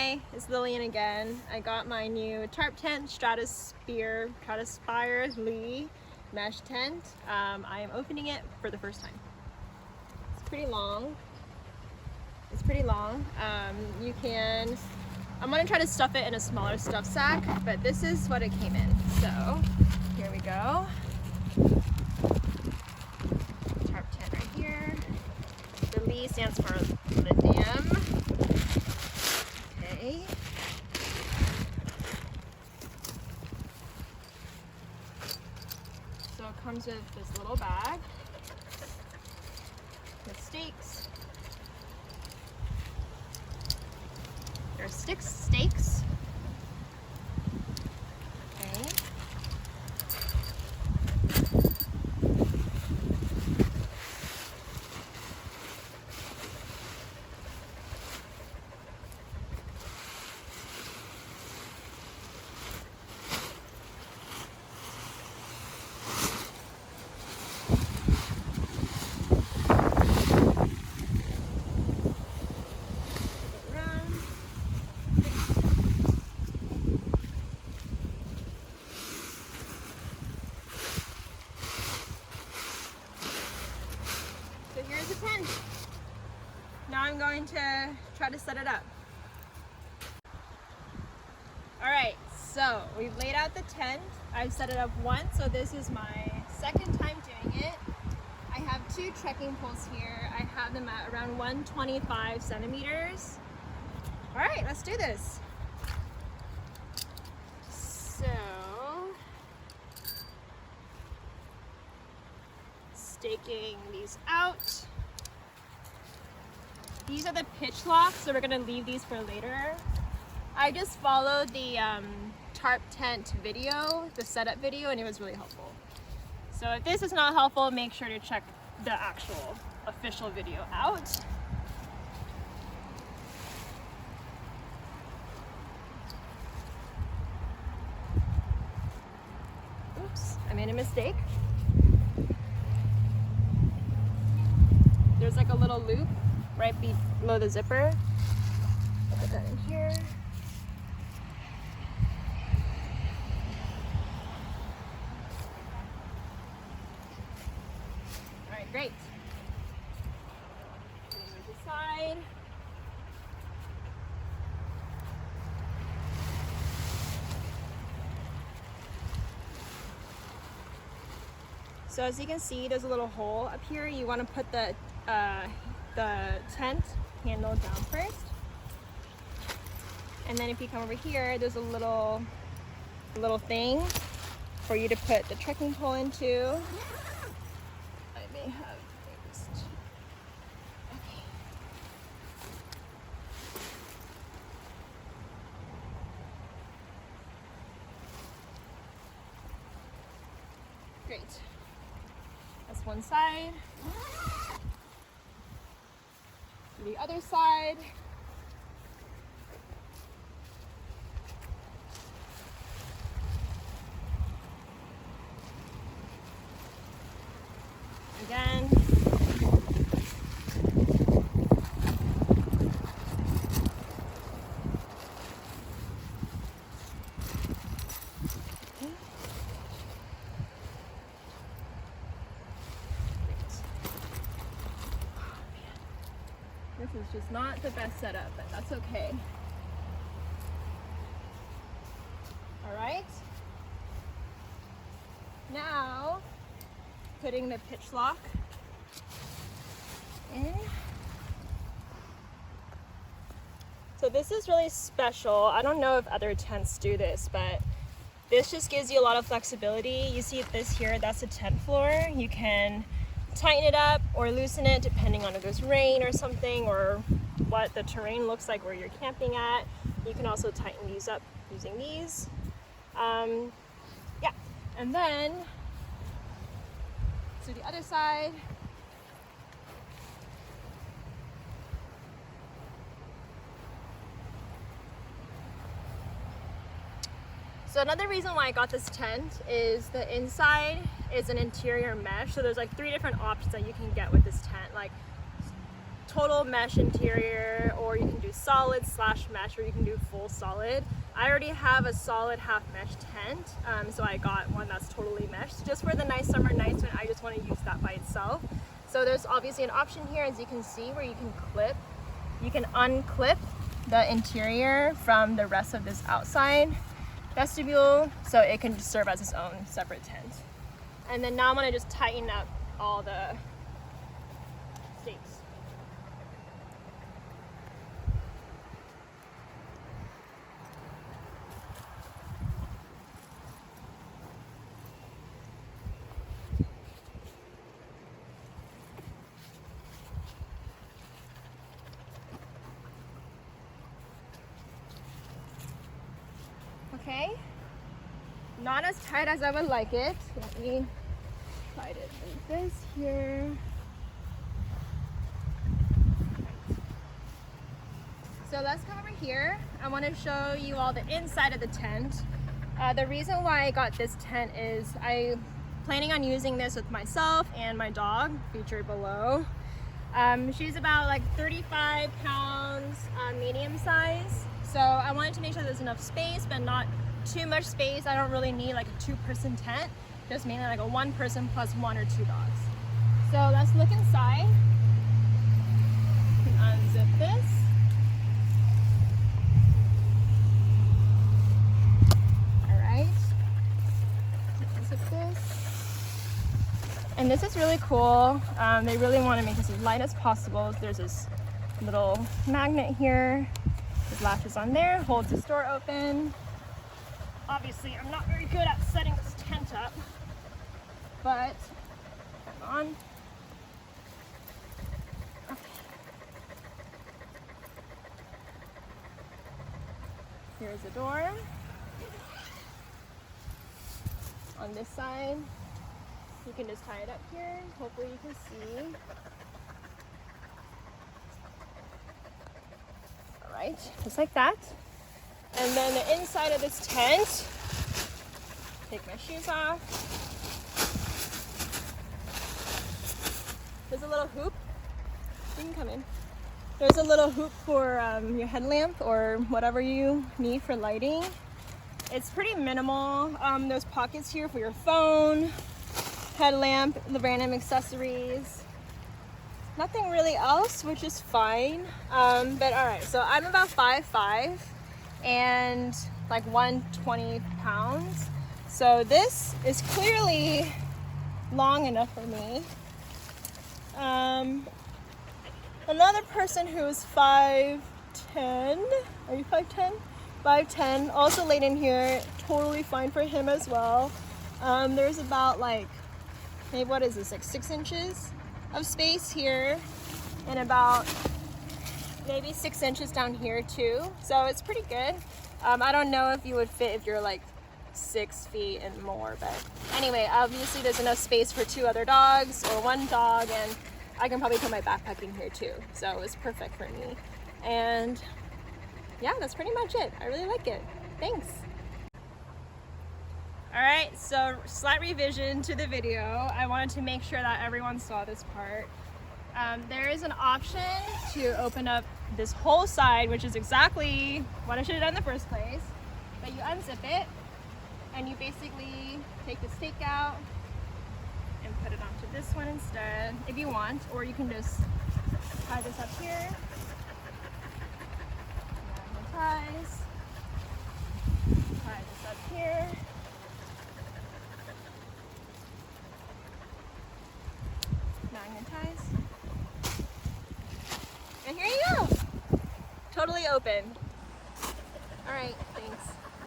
Hi, it's Lillian again. I got my new TarpTent StaroSpire Li mesh tent. I am opening it for the first time. It's pretty long. I'm gonna try to stuff it in a smaller stuff sack, but this is what it came in. So here we go. TarpTent right here. The Li stands for lithium. Okay. So it comes with this little bag with stakes. There's stakes. Okay. So here's the tent. Now I'm going to try to set it up. All right, so we've laid out the tent. I've set it up once, so this is my second time doing it. I have two trekking poles here. I have them at around 125 centimeters. All right, let's do this. So, staking these out. These are the pitch locks, so we're gonna leave these for later. I just followed the TarpTent video, the setup video, and it was really helpful. So if this is not helpful, make sure to check the actual official video out. Oops, I made a mistake. There's like a little loop right below the zipper. I'll put that in here. All right, great. Move this side. So as you can see, there's a little hole up here. You want to put the tent handle down first, and then if you come over here, there's a little thing for you to put the trekking pole into. I may have fixed. Okay. Great. That's one side. The other side. Again. This is just not the best setup, but that's okay. All right. Now, putting the pitch lock in. So this is really special. I don't know if other tents do this, but this just gives you a lot of flexibility. You see this here, that's the tent floor. You can tighten it up or loosen it depending on if there's rain or something, or what the terrain looks like where you're camping at. You can also tighten these up using these. Yeah, and then to the other side. So another reason why I got this tent is the inside is an interior mesh. So there's like 3 different options that you can get with this tent. Like total mesh interior, or you can do solid / mesh, or you can do full solid. I already have a solid half mesh tent, so I got one that's totally meshed just for the nice summer nights when I just want to use that by itself. So there's obviously an option here, as you can see, where you can unclip the interior from the rest of this outside vestibule, so it can just serve as its own separate tent. And then now I'm gonna just tighten up all the stakes. Okay, not as tight as I would like it. Let me try to do this here. So let's come over here. I want to show you all the inside of the tent. The reason why I got this tent is I'm planning on using this with myself and my dog, featured below. She's about like 35 pounds, medium size. So I wanted to make sure there's enough space, but not too much space. I don't really need like a 2-person tent, just mainly like a 1 person plus 1 or 2 dogs. So let's look inside. You can unzip this. All right, unzip this. And this is really cool. They really want to make this as light as possible. There's this little magnet here. It latches on there, holds the door open. Obviously, I'm not very good at setting this tent up, but come on. Okay. Here's the door. On this side, you can just tie it up here. Hopefully you can see. Right, just like that. And then the inside of this tent, take my shoes off. There's a little hoop. You can come in. There's a little hoop for your headlamp or whatever you need for lighting. It's pretty minimal. There's pockets here for your phone, headlamp, the random accessories. Nothing really else, which is fine. But all right, so I'm about 5'5" and like 120 pounds. So this is clearly long enough for me. Another person who is 5'10", are you 5'10"? 5'10", also laid in here, totally fine for him as well. There's about like, maybe what is this, like 6 inches of space here, and about maybe 6 inches down here too. So it's pretty good. I don't know if you would fit if you're like 6 feet and more, but anyway, obviously there's enough space for 2 other dogs or 1 dog, and I can probably put my backpack in here too. So it's perfect for me. And yeah, that's pretty much it. I really like it. Thanks. All right, so slight revision to the video. I wanted to make sure that everyone saw this part. There is an option to open up this whole side, which is exactly what I should have done in the first place. But you unzip it, and you basically take the stake out and put it onto this one instead, if you want, or you can just tie this up here. Magnetize. Tie this up here. Magnetize. And here you go. Totally open. All right, thanks.